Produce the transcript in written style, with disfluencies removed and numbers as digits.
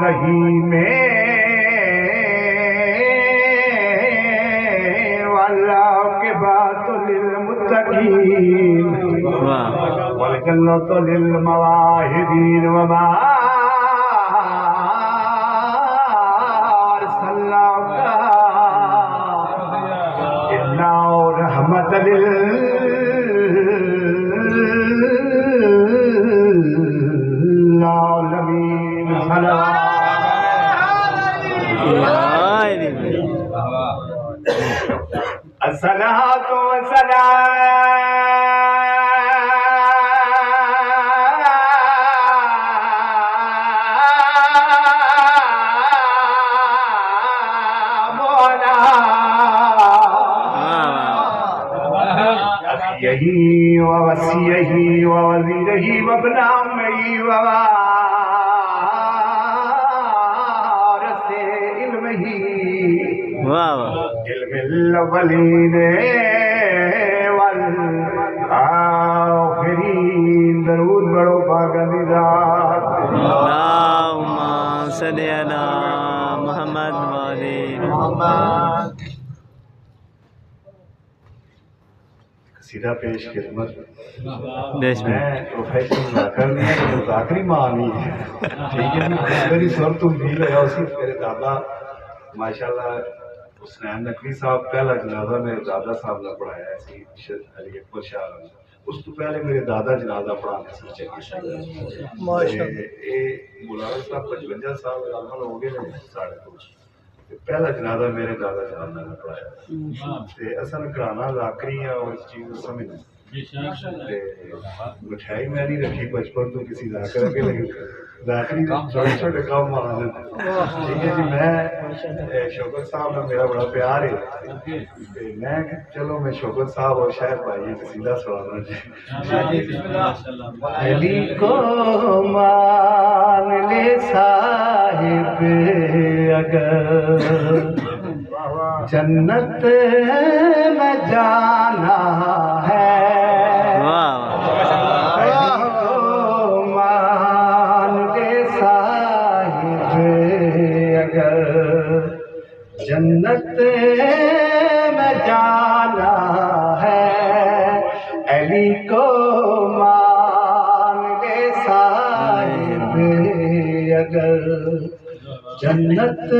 دہی میں واللہ کے بات للمتقین والجنۃ للمواہبین وما ارسلناک الا رحمۃ للعالمین الصلاۃ والسلام علی اخیہ ووصیہ ووزیرہ وابن عمہ ووارث علمہ علم الاولین والآخرین درود بڑھو پاک ذات اللہم صلی علی محمد وعلی محمد. قصیدہ پیش خدمت بسم میں پروفیشنل ذاکر نہیں ہے تو ذاکری معنی ہے ٹھیک ہے میری سر تو میل ہے اسی میرے دادا ماشاءاللہ حسنین نقوی صاحب پہلا جنازہ میرے دادا صاحب نے پڑھایا ہے سید علی اکبر شاہ اس تو پہلے میرے دادا جنازہ پڑھانے سے چکی ملازم صاحب 55 سال ہو گئے ساڑھے کو پہلا جنازہ میرے دادا جناب نے پڑھایا اصل گھرانا ذاکری ہے اور اس چیز کو سمجھ مٹھائی میں نہیں رکھی بچپن تو کسی ذاکر کے لیکن ذاکری چھوٹے چھوٹے کام مانا ٹھیک ہے جی میں شوکت صاحب نے میرا بڑا پیار ہے میں چلو میں شوکت صاحب اور شاہد بھائی قصیدہ سنانا جی علی کو مان لے صاحب اگر جنت میں جانا ہے جنت میں جانا ہے علی کو مان لے صاحب اگر جنت